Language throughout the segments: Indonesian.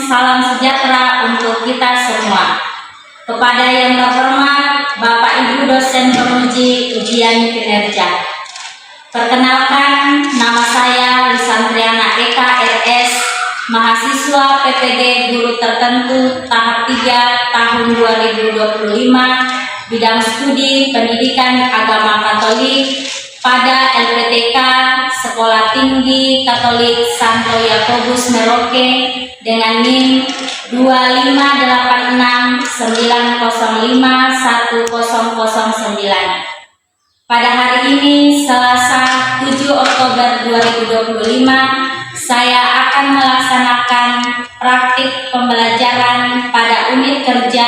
salam sejahtera untuk kita semua. Kepada yang terhormat Bapak Ibu dosen penguji ujian kinerja. Perkenalkan, nama saya Lisantriana Eka RS, mahasiswa PPG Guru Tertentu tahap 3 tahun 2025, bidang studi Pendidikan Agama Katolik pada LPTK Sekolah Tinggi Katolik Santo Yakobus Merauke dengan NIM 25869051009. Pada hari ini, Selasa 7 Oktober 2025, saya akan melaksanakan praktik pembelajaran pada unit kerja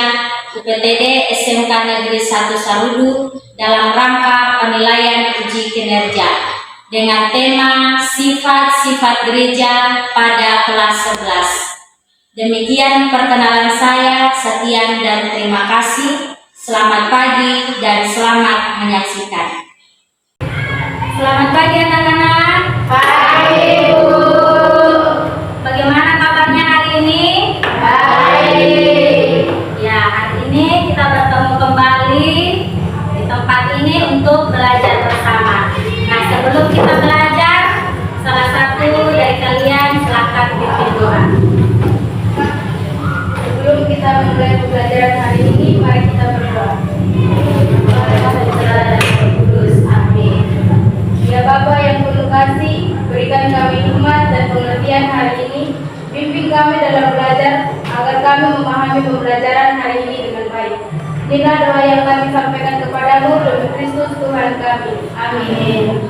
UPTD SMK Negeri 1 Sarudu dalam rangka penilaian uji kinerja dengan tema sifat-sifat gereja pada kelas 11. Demikian perkenalan saya, sekian dan terima kasih. Selamat pagi dan selamat menyaksikan. Selamat pagi anak-anak. Pagi, Bu. Bagaimana kabarnya hari ini? Baik. Ya, hari ini kita bertemu kembali di tempat ini untuk belajar bersama. Nah, sebelum kita belajar, salah satu dari kalian silakan pimpin doa. Sebelum kita memulai pembelajaran hari ini, mari kita berdoa. Amin. Ya Bapa yang penuh kasih, berikan kami hikmat dan pengertian hari ini. Bimbing kami dalam belajar, agar kami memahami pembelajaran hari ini dengan baik. Inilah doa yang kami sampaikan kepadamu demi Kristus Tuhan kami. Amin.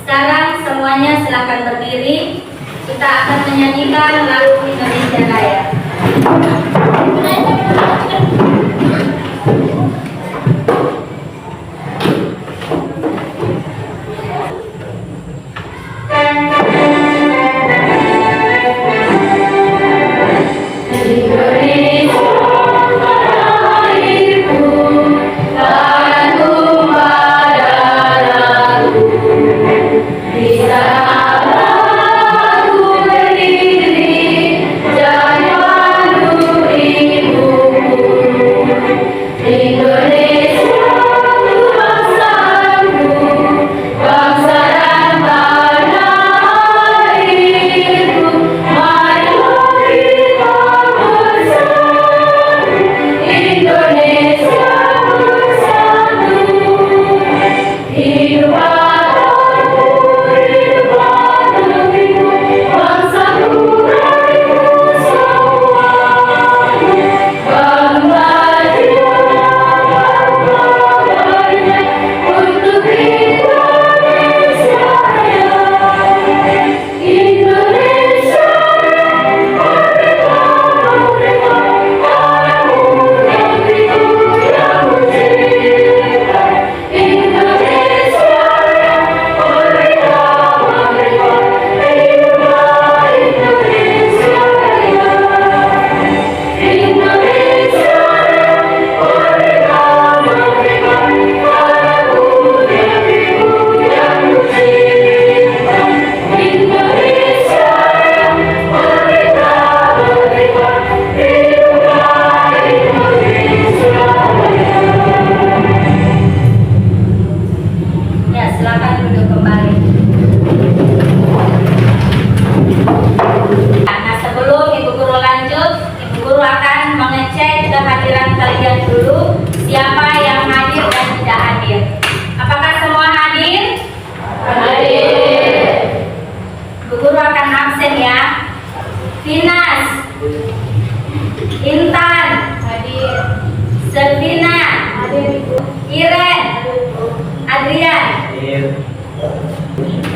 Sekarang semuanya silakan berdiri. Kita akan menyanyikan lagu Indonesia Raya.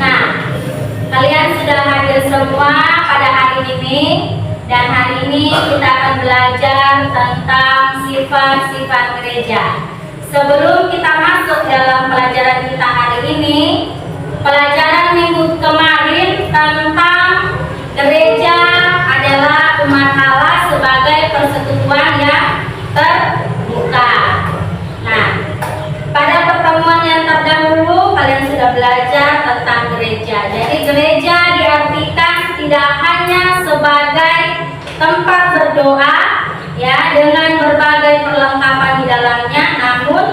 Nah, kalian sudah hadir semua pada hari ini, dan hari ini kita akan belajar tentang sifat-sifat gereja. Sebelum kita masuk dalam pelajaran kita hari ini, pelajaran minggu kemarin tentang gereja adalah umat Allah sebagai persekutuan yang terbuka. Nah, pada pertemuan yang terdahulu kalian sudah belajar tentang gereja. Jadi gereja diartikan tidak hanya hanya sebagai tempat berdoa ya dengan berbagai perlengkapan di dalamnya, namun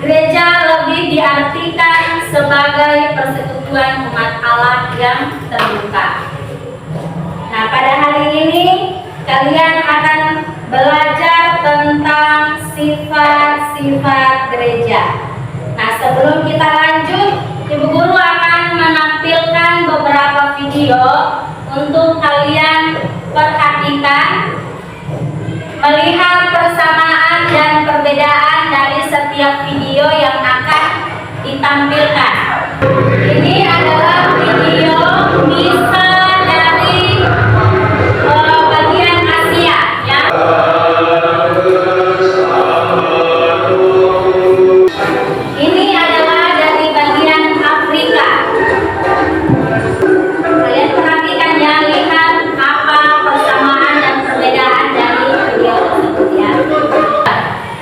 gereja lebih diartikan sebagai persekutuan umat Allah yang terbuka. Nah, pada hari ini kalian akan belajar tentang sifat-sifat gereja. Nah, sebelum kita lanjut, Ibu Guru akan menampilkan beberapa video untuk kalian perhatikan, melihat persamaan dan perbedaan dari setiap video yang akan ditampilkan. Ini adalah video misa dari bagian Asia ya. Ini adalah dari bagian Afrika. Kalian perhatikan ya, lihat apa persamaan dan perbedaan dari video tersebut ya.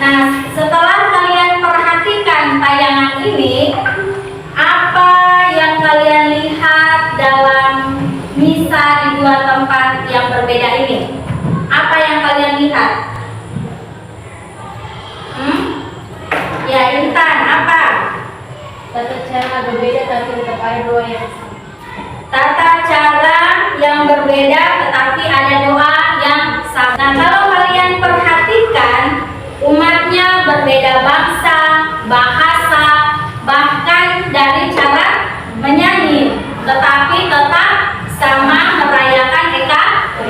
Nah, setelah kalian perhatikan tayangan ini, apa yang kalian lihat dalam misa di dua tempat yang berbeda ini? Apa yang kalian lihat? Ya, Intan, apa? Tata cara berbeda tapi tetap ada doa yang sama. Tata cara yang berbeda tetapi ada doa yang sama. Nah, kalau kalian perhatikan, umatnya berbeda bangsa, bahasa, bahkan dari cara menyanyi, tetapi tetap sama merayakan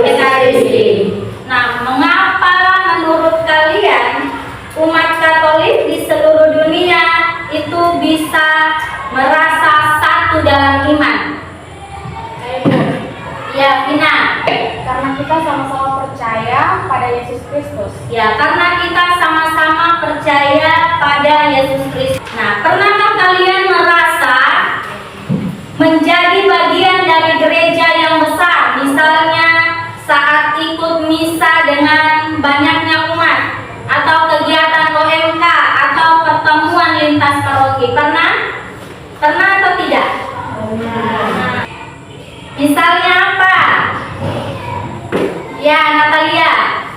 Ekaristi. Nah, mengapa menurut kalian umat Katolik di seluruh dunia itu bisa merasa satu dalam iman? Ya, Vina. Karena kita sama-sama percaya pada Yesus Kristus. Ya, karena kita sama-sama percaya pada Yesus Kristus. Nah, pernahkah kalian merasa menjadi bagian dari gereja yang besar? Misalnya saat ikut misa dengan banyaknya umat, atau kegiatan OMK, atau pertemuan lintas paroki. Pernah? Pernah atau tidak? Nah, misalnya apa? Ya, Natalia.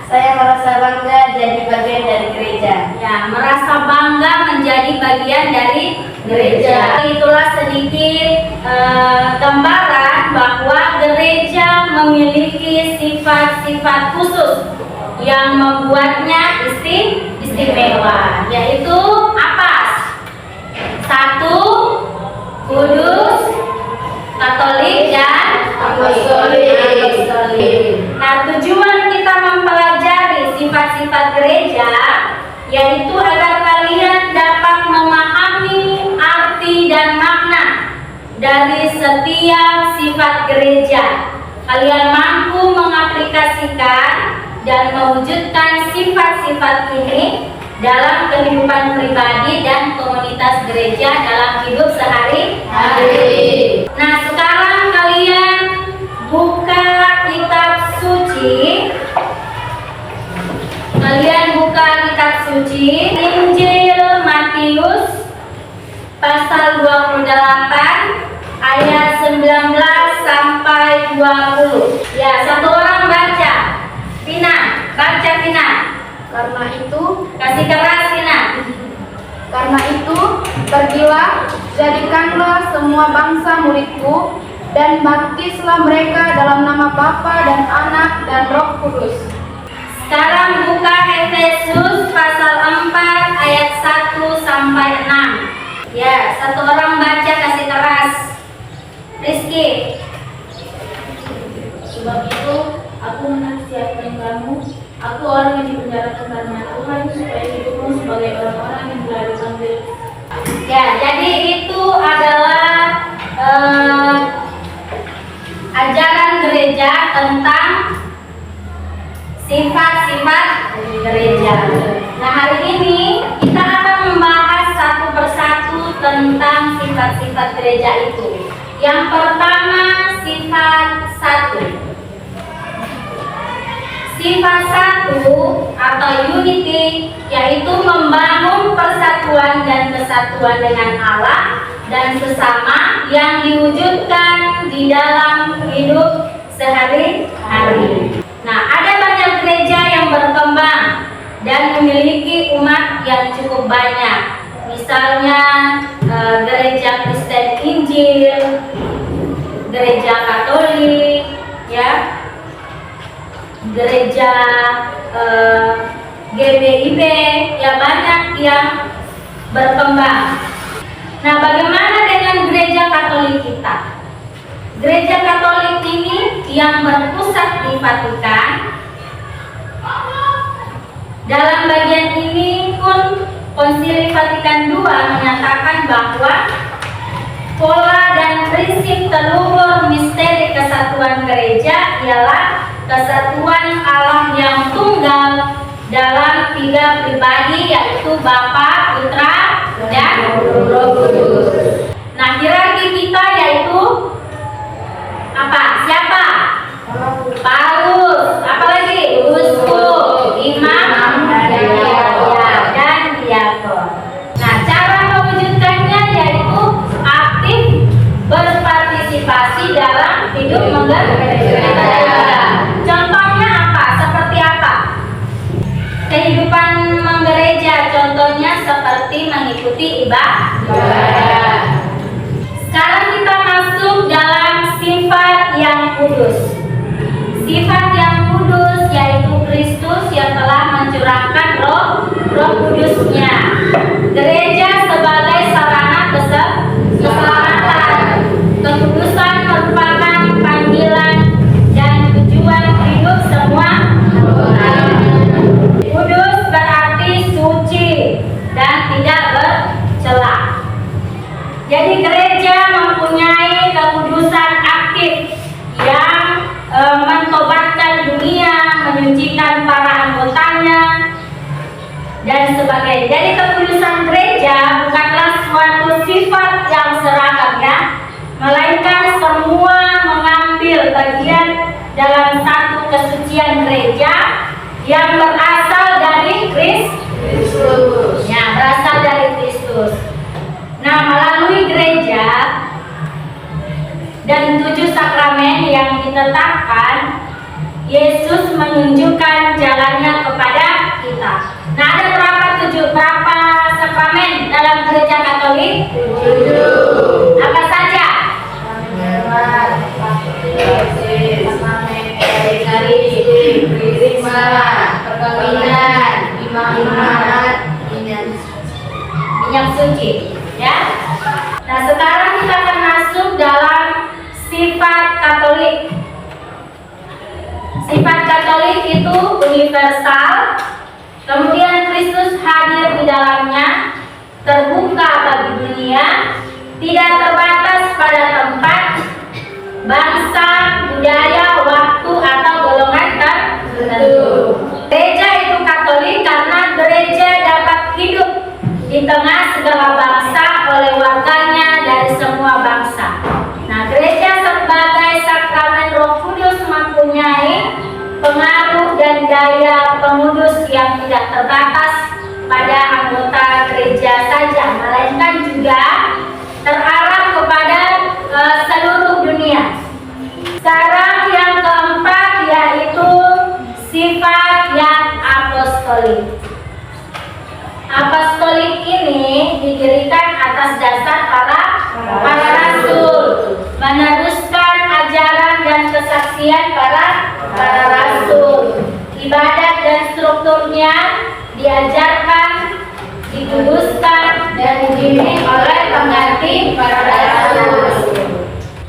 Saya merasa bangga jadi bagian dari gereja. Ya, merasa bangga menjadi bagian dari gereja. Itulah sedikit gambaran bahwa gereja memiliki sifat-sifat khusus yang membuatnya istimewa, yaitu apa? Satu, kudus, Katolik, dan apostolik. Nah, tujuan kita mempelajari sifat-sifat gereja yaitu agar kalian dapat memahami arti dan makna dari setiap sifat gereja. Kalian mampu mengaplikasikan dan mewujudkan sifat-sifat ini dalam kehidupan pribadi dan komunitas gereja dalam hidup sehari-hari. Nah, sekarang kalian buka kitab suci. Kalian buka kitab suci Injil Matius pasal 28 ayat 19 sampai 20. Ya, satu orang baca. Vina, baca Vina. Karena itu, Kasih keras Vina. karena itu, pergilah, jadikanlah semua bangsa muridku, dan baptislah mereka dalam nama Bapa dan Anak dan Roh Kudus. Sekarang buka Efesus pasal 4 ayat 1 sampai 6. Ya, satu orang baca, kasih keras. Rizky. Sebab itu, aku menasihatkan kamu, aku orang yang dipenjarakan karena Tuhan, supaya hidupmu sebagai orang-orang yang telah dipanggil. Ya, jadi itu adalah ajaran gereja tentang sifat-sifat gereja. Nah, hari ini kita akan membahas satu persatu tentang sifat-sifat gereja itu. Yang pertama, sifat 1. Sifat 1 atau unity yaitu membangun persatuan dan kesatuan dengan Allah dan sesama yang diwujudkan di dalam hidup sehari-hari. Nah, ada banyak gereja yang berkembang dan memiliki umat yang cukup banyak. Misalnya gereja Kristen Injil, gereja Katolik, ya, gereja GBIB, ya banyak yang berkembang. Nah, bagaimana dengan gereja Katolik kita? Gereja Katolik ini yang berpusat di Vatikan. Dalam bagian ini pun Konsili Vatikan II menyatakan bahwa pola dan prinsip terluhur misteri kesatuan gereja ialah kesatuan Allah yang tunggal dalam 3 pribadi, yaitu Bapa, Putra, dan Roh Kudus. Nah, hierarki kita yaitu apa? Siapa? Paulus. Apalagi? Uskup, imam, dan diakon. Nah, cara mewujudkannya yaitu aktif berpartisipasi dalam hidup menggereja. Contohnya apa? Seperti apa? Kehidupan menggereja contohnya seperti mengikuti ibadah. Sekarang kita masuk dalam sifat yang kudus. Sifat yang kudus yaitu Kristus yang telah mencurahkan Roh Kudusnya. Gereja sebagai sarana keselamatan. Kekudusan merupakan panggilan dan tujuan hidup semua orang. Kudus berarti suci dan tidak bercela. Jadi gereja mempunyai kekudusan aktif yang mentobatkan dunia, menyucikan para anggotanya, dan sebagainya. Jadi kekudusan gereja bukanlah suatu sifat yang seragam, ya, melainkan semua mengambil bagian dalam satu kesucian gereja yang berasal dari Kristus. Ya, berasal dari Kristus. Nah, melalui gereja dan 7 sakramen yang ditetapkan, Yesus menunjukkan jalannya kepada kita. Nah, ada berapa sakramen dalam gereja Katolik? 7. Apa saja? Perkawinan, imamat, minyak suci, ya. Nah, sekarang kita akan masuk dalam sifat Katolik. Sifat Katolik itu universal, kemudian Kristus hadir di dalamnya, terbuka bagi dunia, tidak terbatas pada tempat, bangsa, budaya, waktu, atau golongan tertentu. Gereja itu Katolik karena gereja dapat hidup di tengah segala bangsa oleh warganya dari semua bangsa. Nah, gereja sebagai sakramen Roh Kudus mempunyai pengaruh dan daya pengudus yang tidak terbatas pada anggota gereja saja, melainkan juga terarah kepada seluruh dunia. Sekarang yang keempat yaitu sifat yang apostolik. Apostolik ini didirikan atas dasar para rasul, meneruskan ajaran dan kesaksian para rasul. Ibadat dan strukturnya diajarkan, dikuduskan, dan dibimbing oleh pengganti para rasul.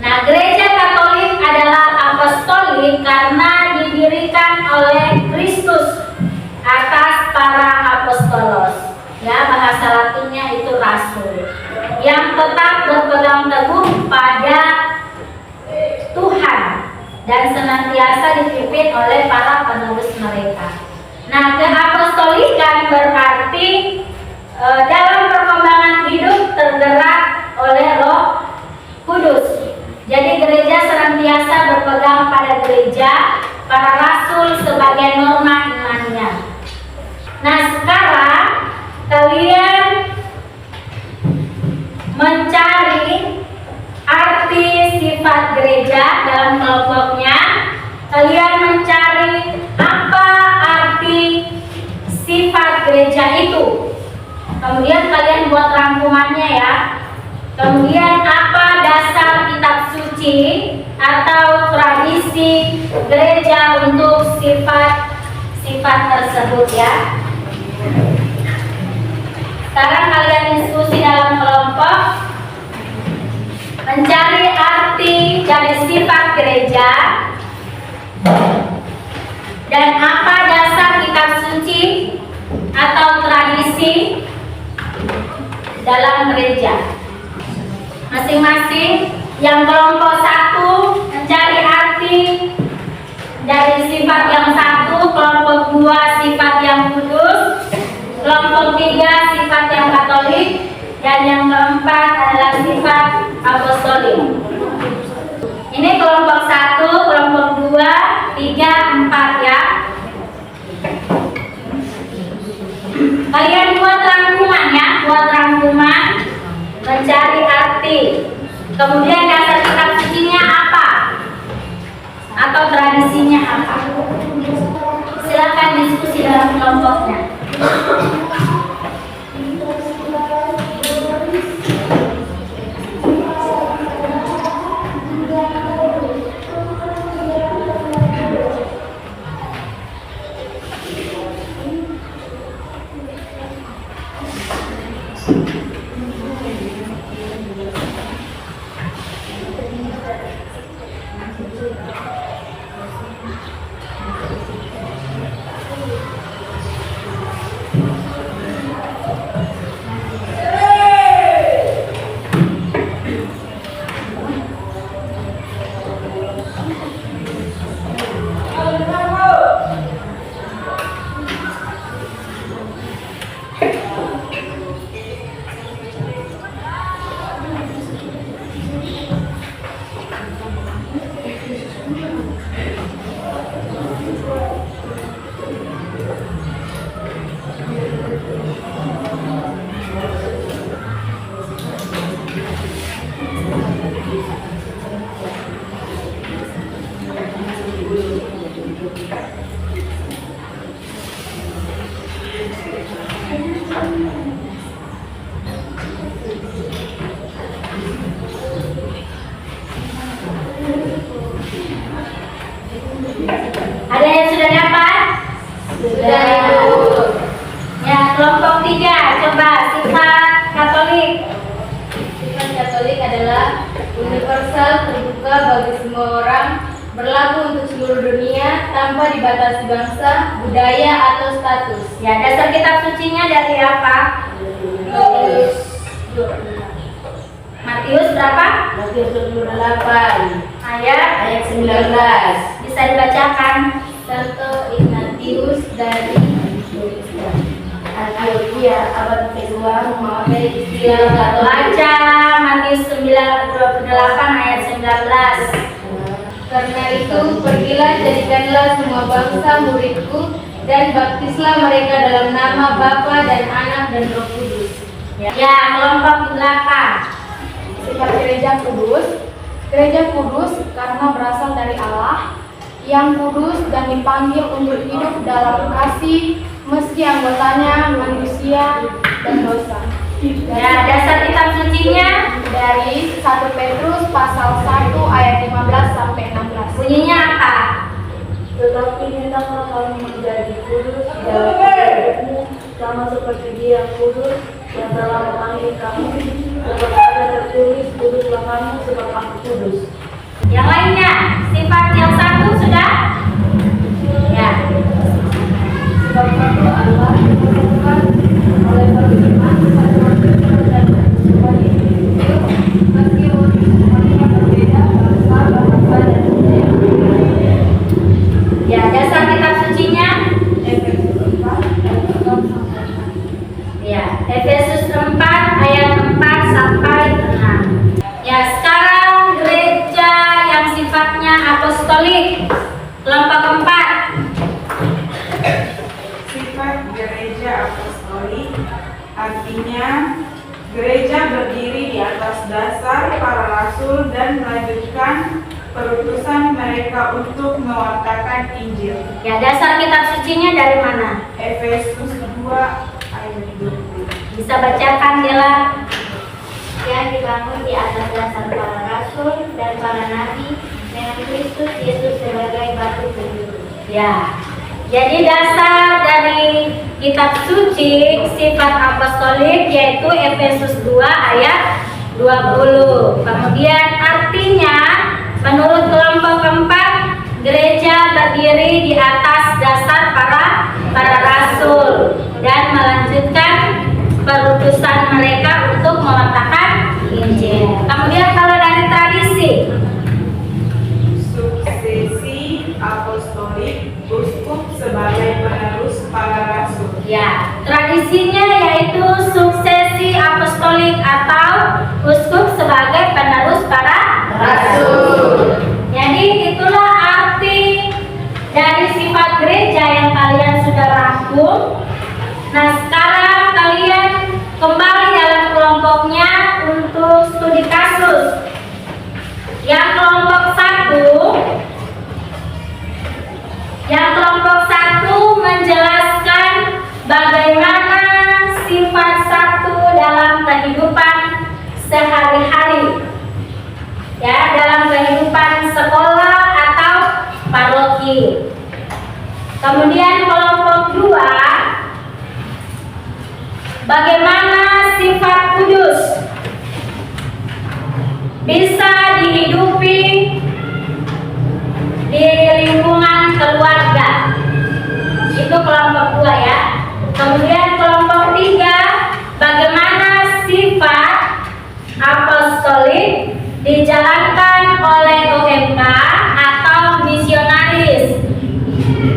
Nah, gereja Katolik adalah apostolik karena didirikan oleh Kristus atas para apostolos. Ya, bahasa Latinnya itu rasul, yang tetap berpegang teguh pada Tuhan dan senantiasa dipimpin oleh para penerus mereka. Nah, keapostolikan berarti dalam perkembangan hidup tergerak oleh Roh Kudus. Jadi gereja senantiasa berpegang pada gereja, para rasul sebagai norma imannya. Nah, sekarang kalian mencari arti sifat gereja dalam kelompoknya kalian mencari apa arti sifat gereja itu. Kemudian kalian buat rangkumannya ya. Kemudian apa dasar kitab suci atau tradisi gereja untuk sifat-sifat tersebut ya. Sekarang kalian diskusi dalam kelompok, mencari arti dari sifat gereja dan apa dasar kitab suci atau tradisi dalam gereja. Masing-masing yang kelompok 1 mencari arti dari sifat yang 1, kelompok 2 sifat yang kudus, kelompok 3 sifat yang katolik, dan yang keempat adalah sifat apostolik. Ini kelompok 1, kelompok 2, 3, 4 ya. Kalian buat rangkuman ya, mencari arti. Kemudian dasar kitab sucinya apa? Atau tradisinya apa? Silakan diskusi dalam kelompoknya. Ada yang sudah dapat? Sudah. Ya, kelompok 3 coba sifat katolik. Sifat Katolik adalah universal, terbuka bagi semua orang, berlaku untuk seluruh dunia tanpa dibatasi bangsa, budaya atau status. Ya, dasar kitab sucinya dari apa? Matius berapa? Matius 28 Ayat 19. bisa dibacakan. Santo Ignatius dari Antioquia abad kedua memakai istilah Katolik. Baca Matius 28 ayat 19. Karena itu pergilah, jadikanlah semua bangsa muridku dan baptislah mereka dalam nama Bapa dan Anak dan Roh Kudus. Ya, kelompok 8. Sifat gereja kudus. Gereja kudus karena berasal dari Allah yang kudus dan dipanggil untuk hidup dalam kasih meski anggotanya manusia dan dosa. Ya, dasar kitab sucinya Dari 1 Petrus pasal 1 ayat 15 sampai 16. bunyinya apa? Tetapi hendaklah kamu menjadi kudus dalam hidupmu, sama seperti Dia yang kudus yang telah memanggil kamu. Sebab ada tertulis, kuduslah kamu sebab Aku kudus. Yang lainnya, sifat yang 1 sudah? Ya. Sebab satu Allah ditentukan oleh firman dan semuanya hidup, meskipun semuanya berbeda bangsa, bahasa dan budaya. Ya, dasar kitab sucinya Efesus 4 ayat 6 sampai 6. ya, Efesus 4 ayat 4 sampai 6. Ya, sekarang gereja yang sifatnya apostolik. Kelompok 4. Sifat gereja apostolik artinya gereja berdiri di atas dasar para rasul dan melanjutkan perutusan mereka untuk mewartakan Injil. Ya, dasar kitab sucinya dari mana? Efesus 2 ayat 20. Bisa bacakan Dela? Yang dibangun di atas dasar para rasul dan para nabi dengan Kristus Yesus sebagai batu penjuru. Ya. Jadi dasar dari kitab suci sifat apostolik yaitu Efesus 2 ayat 20. Kemudian artinya menurut kelompok keempat, gereja berdiri di atas dasar para rasul dan melanjutkan perutusan mereka untuk mewartakan Injil. Kemudian kalau dari tradisi, Suksesi apostolik, uskup sebagai penerus para rasul. ya, tradisinya yaitu suksesi apostolik atau uskup sebagai penerus para rasul. Jadi itulah arti dari sifat gereja yang kalian sudah rangkum. Nah, sekarang kalian kembali dalam kelompoknya untuk studi kasus. Yang kelompok satu menjelaskan bagaimana sifat satu dalam kehidupan sehari-hari, ya, dalam kehidupan sekolah atau paroki. Kemudian kelompok 2, bagaimana sifat kudus bisa dihidupi di lingkungan keluarga. Itu kelompok 2 ya. Kemudian kelompok 3, bagaimana sifat apostolik dijalankan oleh OMK atau misionaris.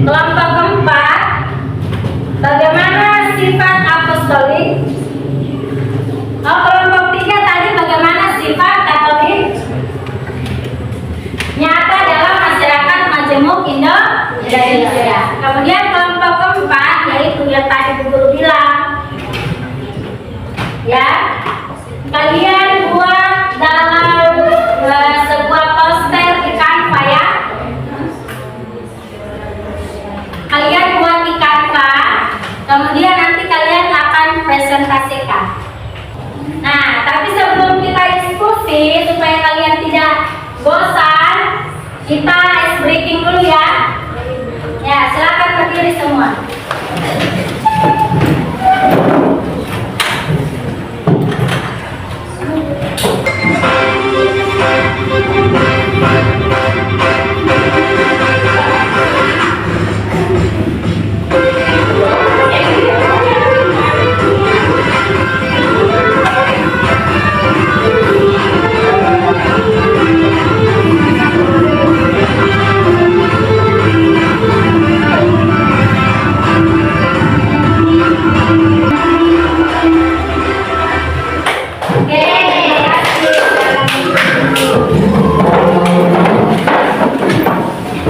Kelompok 4, bagaimana sifat apostolik. Kelompok 3 tadi bagaimana sifat Katolik nyata dalam masyarakat Majemuk Indonesia. Kemudian kelompok 4 yaitu yang tadi Bu Guru bilang, ya, kalian buat dalam sebuah poster di Canva ya. Kalian buat di Canva, kemudian nanti kalian akan presentasikan. Nah, tapi sebelum kita diskusi supaya kalian tidak bosan, kita ice breaking dulu ya. Ya, silakan berdiri semua.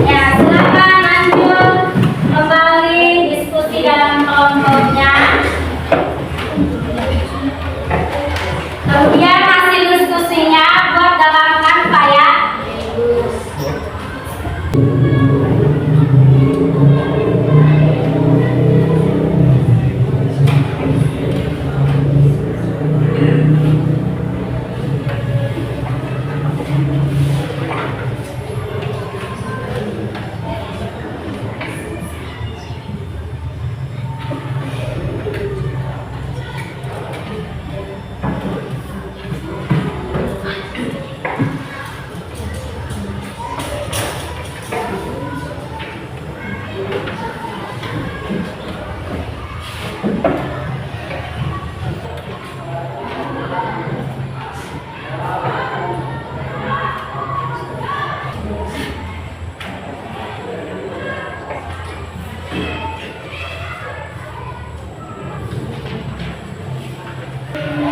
Ya, silakan lanjut kembali diskusi dalam kelompoknya. Kemudian hasil diskusinya buat dalam Canva ya.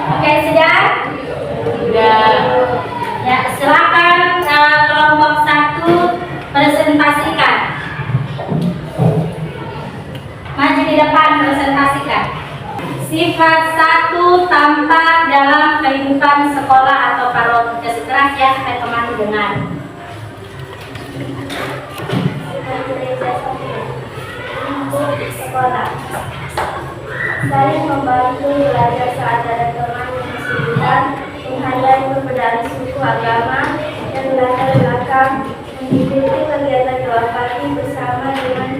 Oke, sudah? Sudah. Ya, silakan kelompok 1 presentasikan. Maju di depan presentasikan. Sifat 1 tampak dalam kehidupan sekolah atau paroki. Kasih keras ya supaya teman dengar. saling membantu belajar saat ada teman yang kesulitan, menghargai perbedaan suku agama dan latar belakang, mengikuti kegiatan doa pagi bersama dengan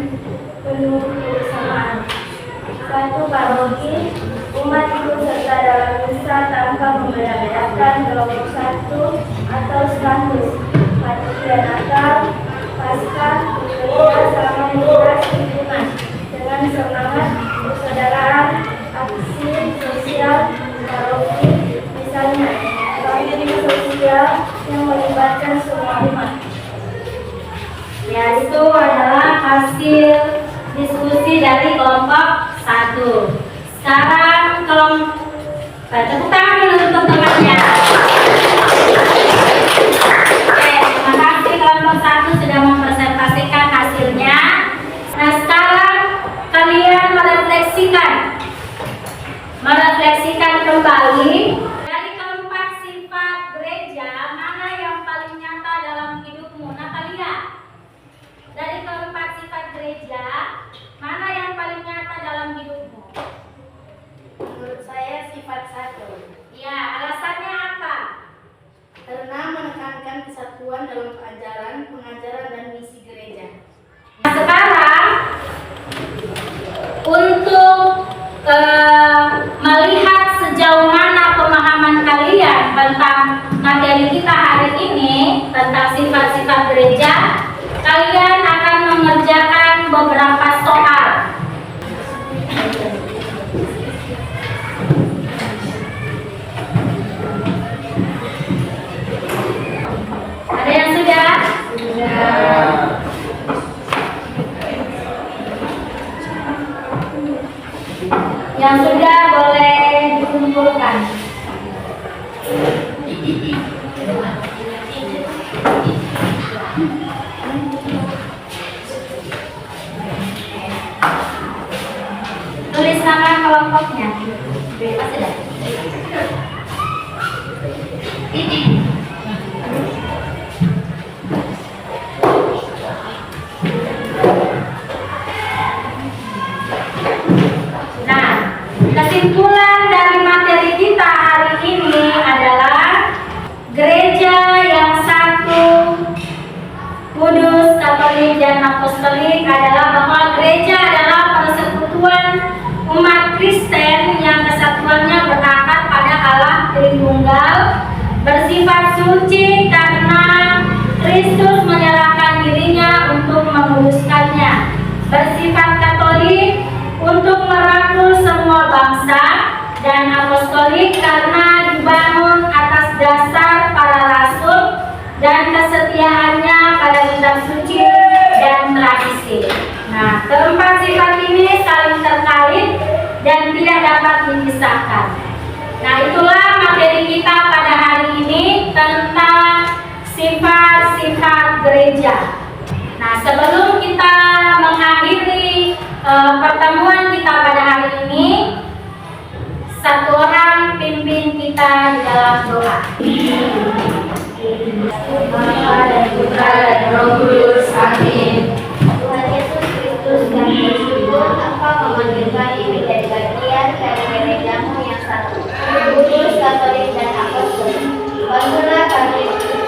penuh kebersamaan. Satu paroki, umat ikut serta dalam misa tanpa membeda-bedakan kelompok satu atau status. Panitia Natal, Paskah, bekerja sama lintas lingkungan dengan semangat persaudaraan, aksi sosial paroki, misalnya bakti sosial yang melibatkan semua umat. Ya, itu adalah hasil diskusi dari kelompok 1. Sekarang tepuk tangan dulu untuk temannya. Oke, terima kasih kelompok 1 sudah mempresentasikan hasilnya. Nah, sekarang kalian merefleksikan kembali dari keempat sifat gereja, mana yang paling nyata dalam hidupmu, Natalia? Dari keempat sifat gereja, mana yang paling nyata dalam hidupmu? Menurut saya sifat 1. Ya, alasannya apa? Karena menekankan kesatuan dalam ajaran, pengajaran, dan misi gereja. Nah, sekarang untuk melihat sejauh mana pemahaman kalian tentang materi kita hari ini tentang sifat-sifat gereja, kalian akan mengerjakan beberapa soal. Ada yang sudah? Yang sudah boleh dikumpulkan. Tulis nama kelompoknya. Bebas ya. Nah, kesimpulan dari materi kita hari ini adalah gereja yang satu, kudus, katolik, dan apostolik adalah bahwa gereja adalah persekutuan umat Kristen yang kesatuannya berakar pada Allah Tritunggal, bersifat suci karena Kristus menyerahkan dirinya untuk menguduskannya, bersifat katolik untuk merangkul semua bangsa, dan apostolik karena dibangun atas dasar para rasul dan kesetiaannya pada kitab suci dan tradisi. Nah, keempat sifat ini saling terkait dan tidak dapat dipisahkan. Nah, itulah materi kita pada hari ini tentang sifat-sifat gereja. Nah, sebelum kita mengakhiri pertemuan kita pada hari ini, satu orang pimpin kita di dalam doa. Bapa dan Putra dan Roh Kudus. Amin. Tuhan Yesus Kristus, kami bersyukur Engkau memanggil kami menjadi bagian dari gerejamu yang satu, kudus, katolik, dan apostolik. Bantulah kami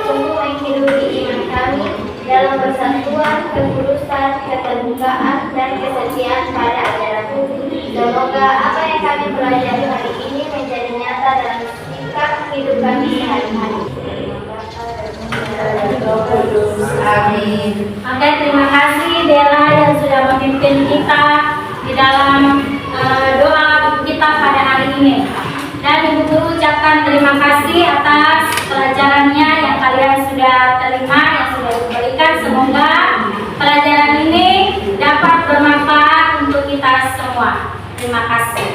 sungguh menghidupi iman kami dalam persatuan, kekudusan, keterbukaan, dan kesetiaan pada ajaranmu. Semoga apa yang kami pelajari hari ini menjadi nyata dalam sikap hidup kami sehari-hari. Amin. Oke, terima kasih Dela yang sudah memimpin kita di dalam doa kita pada hari ini. Dan Ibu Guru ucapkan terima kasih atas pelajarannya yang kalian sudah terima, yang sudah diberikan. Semoga pelajaran ini dapat bermanfaat untuk kita semua. Terima kasih.